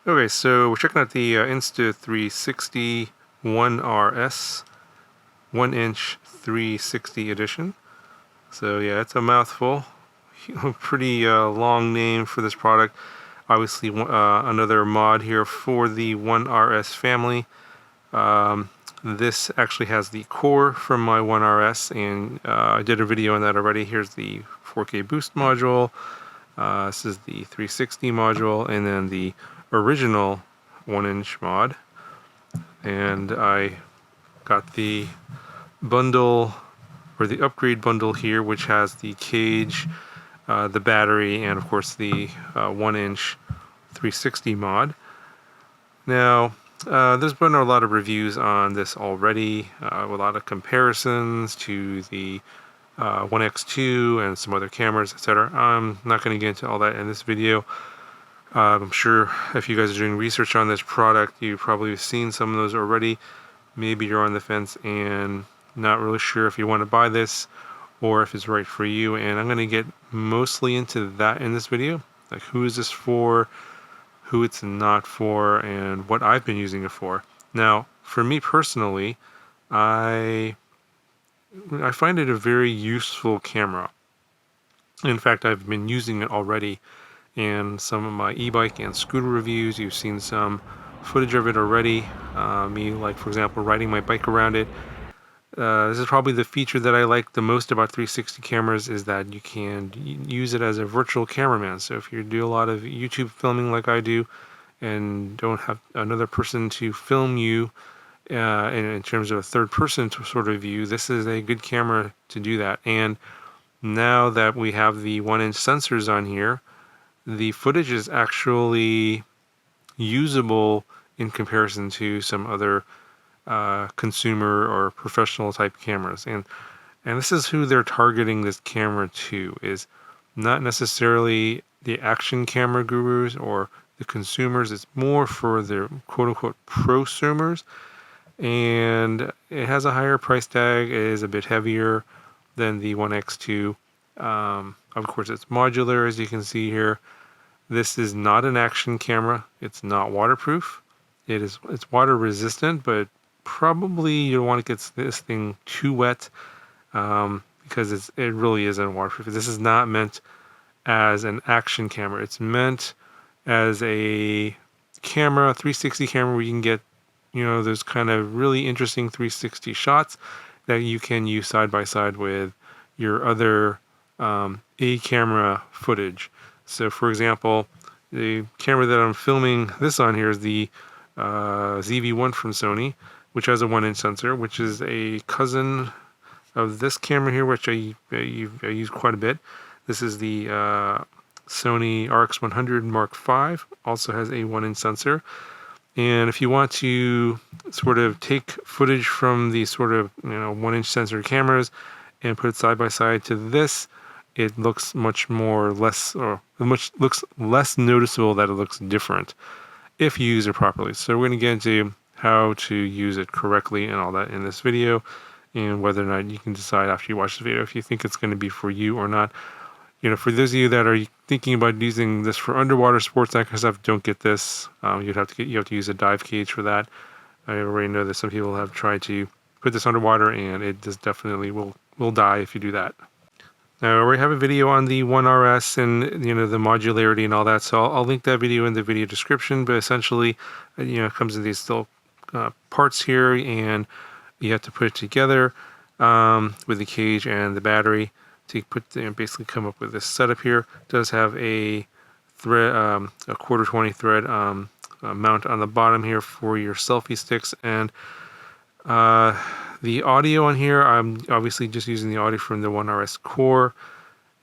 Okay, so we're checking out the Insta360 1RS 1-inch 360 edition. So yeah, it's a mouthful. Pretty long name for this product. Obviously another mod here for the 1RS family. This actually has the core from my 1RS, and I did a video on that already. Here's the 4K boost module. This is the 360 module, and then the original 1-inch mod. And I got the bundle, or the upgrade bundle here, which has the cage, the battery, and of course the 1-inch 360 mod. Now, there's been a lot of reviews on this already, a lot of comparisons to the 1X2 and some other cameras, etc. I'm not going to get into all that in this video. I'm sure if you guys are doing research on this product, you've probably seen some of those already. Maybe you're on the fence and not really sure if you want to buy this or if it's right for you, and I'm going to get mostly into that in this video, like who is this for, who it's not for, and what I've been using it for. Now, for me personally, I find it a very useful camera. In fact, I've been using it already in some of my e-bike and scooter reviews. You've seen some footage of it already. Me, like, for example, riding my bike around it. This is probably the feature that I like the most about 360 cameras, is that you can use it as a virtual cameraman. So if you do a lot of YouTube filming like I do and don't have another person to film you in terms of a third person to sort of view, this is a good camera to do that. And now that we have the 1-inch sensors on here, the footage is actually usable in comparison to some other consumer or professional type cameras. And this is who they're targeting this camera to, is not necessarily the action camera gurus or the consumers. It's more for the quote-unquote prosumers, and it has a higher price tag. It is a bit heavier than the 1X2. Of course, it's modular, as you can see here. This is not an action camera. It's not waterproof. It's water resistant, but probably you don't want to get this thing too wet, because it really isn't waterproof. This is not meant as an action camera. It's meant as a camera, 360 camera, where you can get, those kind of really interesting 360 shots that you can use side by side with your other A camera footage. So, for example, the camera that I'm filming this on here is the ZV-1 from Sony, which has a 1-inch sensor, which is a cousin of this camera here, which I use quite a bit. This is the Sony RX100 Mark V, also has a 1-inch sensor. And if you want to sort of take footage from these sort of 1-inch sensor cameras and put it side by side to this, it looks looks less noticeable that it looks different if you use it properly. So we're going to get into how to use it correctly and all that in this video, and whether or not you can decide after you watch the video if you think it's going to be for you or not. For those of you that are thinking about using this for underwater sports, that kind of stuff, don't get this. You have to use a dive cage for that. I already know that some people have tried to put this underwater, and it just definitely will die if you do that. Now, I already have a video on the 1RS and the modularity and all that, so I'll link that video in the video description. But essentially, it comes in these little parts here, and you have to put it together with the cage and the battery to basically come up with this setup here. It does have a thread, a 1/4-20 thread mount on the bottom here for your selfie sticks, and the audio on here, I'm obviously just using the audio from the 1RS core,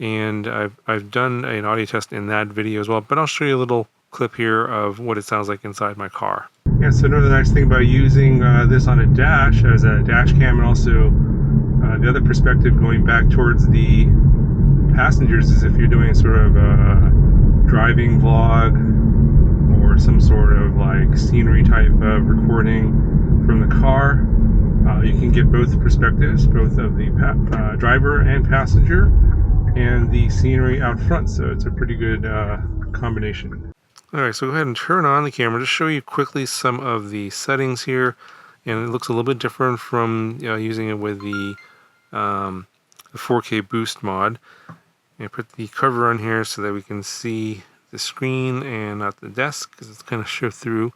and I've done an audio test in that video as well, but I'll show you a little clip here of what it sounds like inside my car. Yeah, so another nice thing about using this on a dash, as a dash cam, and also the other perspective going back towards the passengers, is if you're doing sort of a driving vlog or some sort of like scenery type of recording from the car. You can get both perspectives, both of the driver and passenger, and the scenery out front. So it's a pretty good combination. Alright, so go ahead and turn on the camera. Just show you quickly some of the settings here. And it looks a little bit different from using it with the 4K boost mod. And put the cover on here so that we can see the screen and not the desk, because it's kind of show through.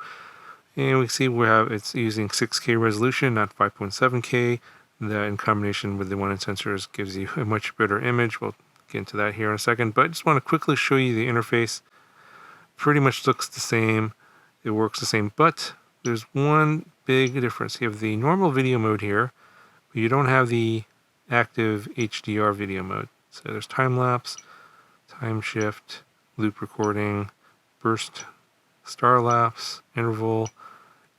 And we see it's using 6K resolution, not 5.7K. That in combination with the 1-inch sensors gives you a much better image. We'll get into that here in a second, but I just want to quickly show you the interface. Pretty much looks the same. It works the same, but there's one big difference. You have the normal video mode here, but you don't have the active HDR video mode. So there's time lapse, time shift, loop recording, burst, star lapse, interval,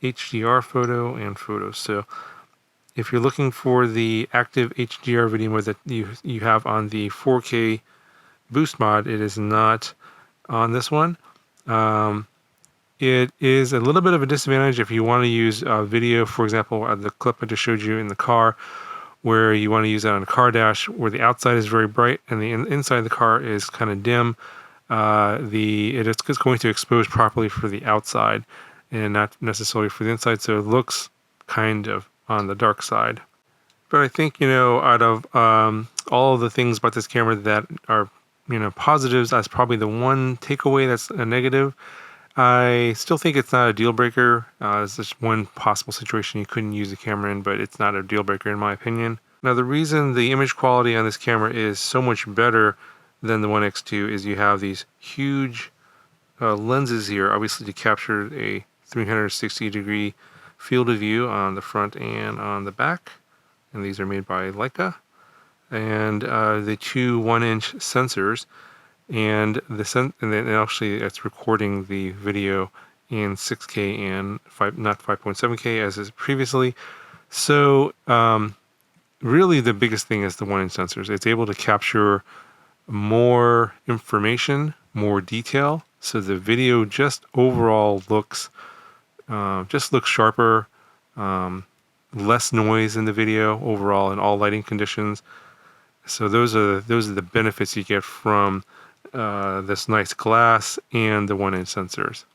HDR photo, and photos. So if you're looking for the active HDR video mode that you have on the 4K boost mod, it is not on this one. It is a little bit of a disadvantage if you want to use video, for example, the clip I just showed you in the car, where you want to use that on a car dash where the outside is very bright and the inside of the car is kind of dim. It is going to expose properly for the outside and not necessarily for the inside, so it looks kind of on the dark side. But I think, out of all of the things about this camera that are, positives, that's probably the one takeaway that's a negative. I still think it's not a deal breaker. It's just one possible situation you couldn't use the camera in, but it's not a deal breaker in my opinion. Now, the reason the image quality on this camera is so much better than the One X2 is you have these huge lenses here, obviously to capture a 360-degree field of view on the front and on the back. And these are made by Leica. And the two 1-inch sensors. And then actually it's recording the video in 6K and not 5.7K as is previously. So really the biggest thing is the 1-inch sensors. It's able to capture more information, more detail. So the video just overall looks sharper, less noise in the video overall in all lighting conditions. So those are the benefits you get from this nice glass and the 1-inch sensors.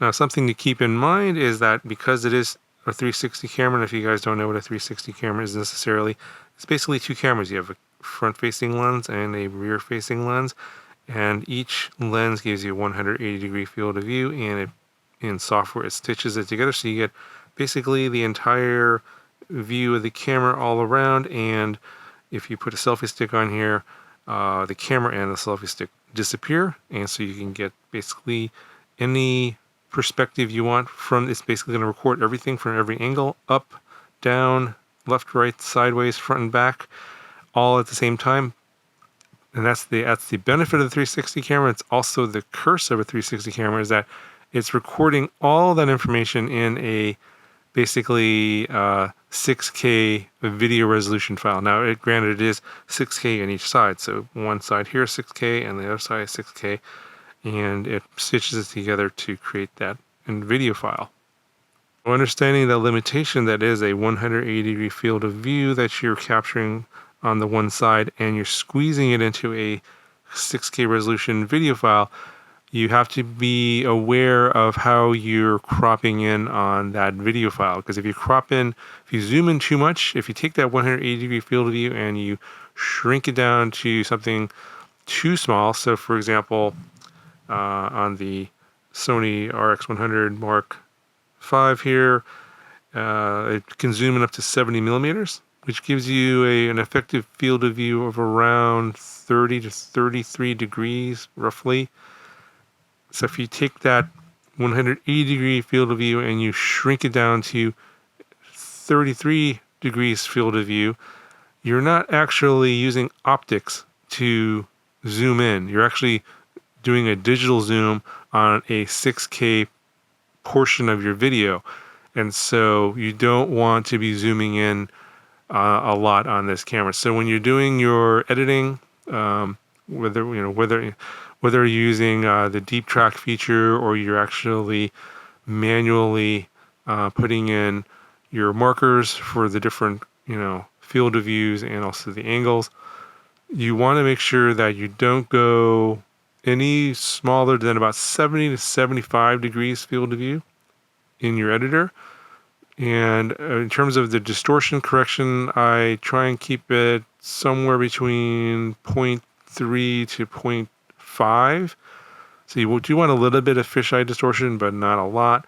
Now, something to keep in mind is that because it is a 360 camera, and if you guys don't know what a 360 camera is necessarily, it's basically two cameras. You have a front-facing lens and a rear-facing lens, and each lens gives you a 180-degree field of view, and in software it stitches it together, so you get basically the entire view of the camera all around. And if you put a selfie stick on here, the camera and the selfie stick disappear, and so you can get basically any perspective you want from. It's basically going to record everything from every angle, up, down, left, right, sideways, front and back, all at the same time. And that's the benefit of the 360 camera. It's also the curse of a 360 camera, is that it's recording all that information in a basically 6K video resolution file. Now, granted, it is 6K on each side. So one side here is 6K and the other side is 6K. And it stitches it together to create that in video file. Understanding the limitation that is a 180-degree field of view that you're capturing on the one side and you're squeezing it into a 6K resolution video file, you have to be aware of how you're cropping in on that video file. Because if you zoom in too much, if you take that 180-degree field of view and you shrink it down to something too small, so for example, on the Sony RX100 Mark V here, it can zoom in up to 70 millimeters, which gives you an effective field of view of around 30 to 33 degrees, roughly. So if you take that 180-degree field of view and you shrink it down to 33 degrees field of view, you're not actually using optics to zoom in. You're actually doing a digital zoom on a 6K portion of your video. And so you don't want to be zooming in a lot on this camera. So when you're doing your editing, whether you're using the deep track feature or you're actually manually putting in your markers for the different field of views and also the angles, you want to make sure that you don't go any smaller than about 70 to 75 degrees field of view in your editor. And in terms of the distortion correction, I try and keep it somewhere between 0.3 to 0.5. So you do want a little bit of fisheye distortion, but not a lot.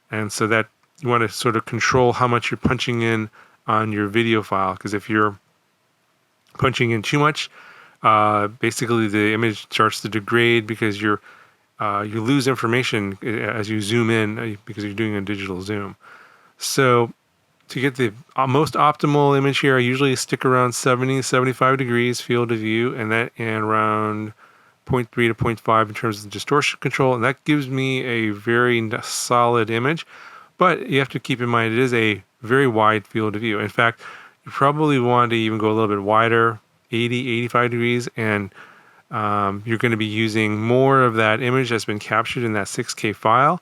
And so that you want to sort of control how much you're punching in on your video file, because if you're punching in too much, basically the image starts to degrade because you lose information as you zoom in because you're doing a digital zoom. So to get the most optimal image here, I usually stick around 70, 75 degrees field of view, and around 0.3 to 0.5 in terms of distortion control, and that gives me a very solid image. But you have to keep in mind it is a very wide field of view. In fact, you probably want to even go a little bit wider, 80, 85 degrees, and you're going to be using more of that image that's been captured in that 6K file.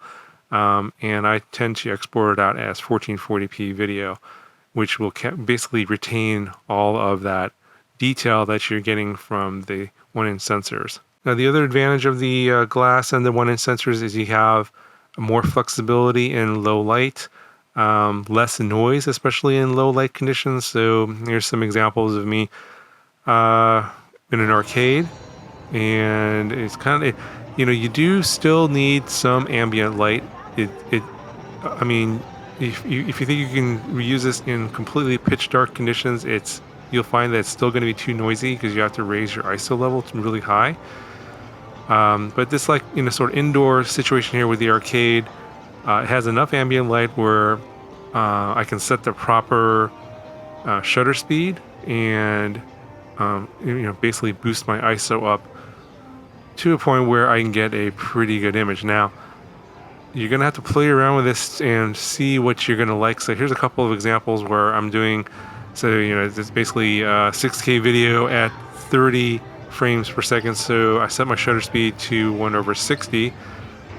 And I tend to export it out as 1440p video, which will basically retain all of that detail that you're getting from the 1-inch sensors. Now, the other advantage of the glass and the 1-inch sensors is you have more flexibility in low light, less noise, especially in low light conditions. So here's some examples of me in an arcade, and it's kind of, you do still need some ambient light. I mean, if you think you can reuse this in completely pitch dark conditions, you'll find that it's still going to be too noisy because you have to raise your ISO level to really high. But this, like, sort of indoor situation here with the arcade, it has enough ambient light where I can set the proper shutter speed and basically boost my ISO up to a point where I can get a pretty good image. Now, you're going to have to play around with this and see what you're going to like. So here's a couple of examples where I'm doing, it's basically 6K video at 30 frames per second. So I set my shutter speed to 1/60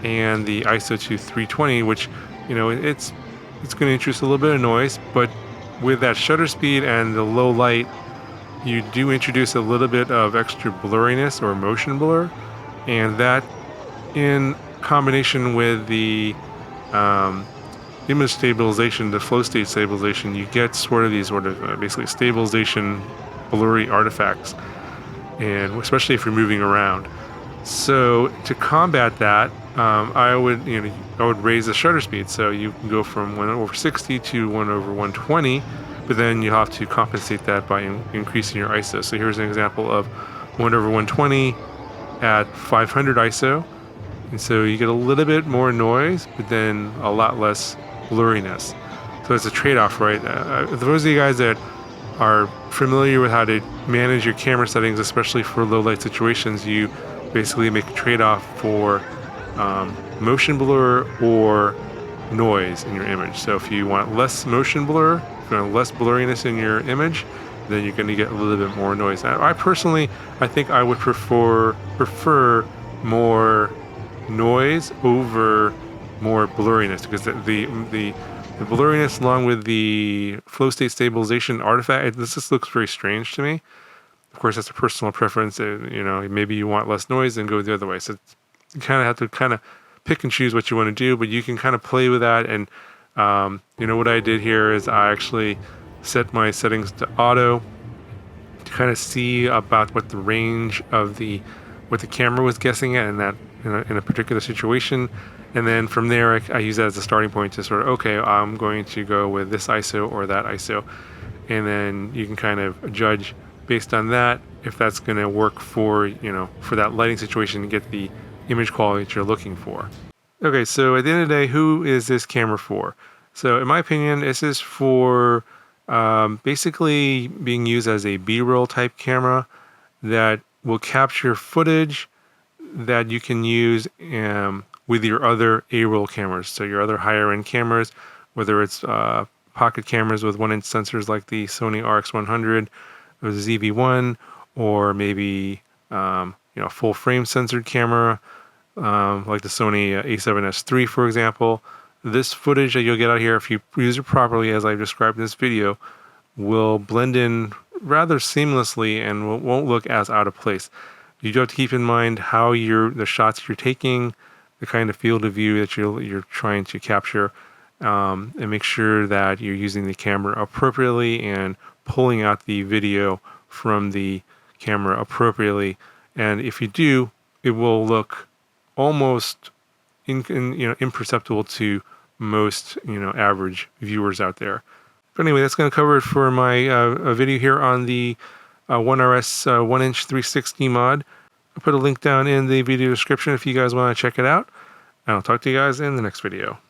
and the ISO to 320, which, it's going to introduce a little bit of noise, but with that shutter speed and the low light, you do introduce a little bit of extra blurriness or motion blur, and that in combination with the image stabilization, the flow state stabilization, you get these basically stabilization blurry artifacts, and especially if you're moving around. So to combat that, I would raise the shutter speed. So you can go from 1/60 to 1/120, but then you have to compensate that by increasing your ISO. So here's an example of 1/120 at 500 ISO. And so you get a little bit more noise, but then a lot less blurriness. So it's a trade-off, right? For those of you guys that are familiar with how to manage your camera settings, especially for low light situations, you basically make a trade-off for motion blur or noise in your image. So if you want less motion blur, if you want less blurriness in your image, then you're going to get a little bit more noise. I think I would prefer more noise over more blurriness, because the blurriness along with the flow state stabilization artifact, this just looks very strange to me. Of course, that's a personal preference. Maybe you want less noise and go the other way. So you kind of have to pick and choose what you want to do, but you can kind of play with that. And what I did here is I actually set my settings to auto to kind of see about what the range of what the camera was guessing at in a particular situation. And then from there, I use that as a starting point to sort of, okay, I'm going to go with this ISO or that ISO. And then you can kind of judge based on that if that's going to work for that lighting situation to get the image quality that you're looking for. Okay, so at the end of the day, who is this camera for? So in my opinion, this is for basically being used as a B-roll type camera that will capture footage that you can use with your other A-roll cameras. So your other higher end cameras, whether it's pocket cameras with 1-inch sensors like the Sony RX100 or the ZV-1, or maybe full frame censored camera like the Sony A7S III, for example. This footage that you'll get out here, if you use it properly, as I've described in this video, will blend in rather seamlessly and won't look as out of place. You do have to keep in mind how the shots you're taking, the kind of field of view that you're trying to capture, and make sure that you're using the camera appropriately and pulling out the video from the camera appropriately. And if you do, it will look almost imperceptible to most average viewers out there. But anyway, that's going to cover it for my video here on the 1RS 1-inch 360 mod. I'll put a link down in the video description if you guys want to check it out. And I'll talk to you guys in the next video.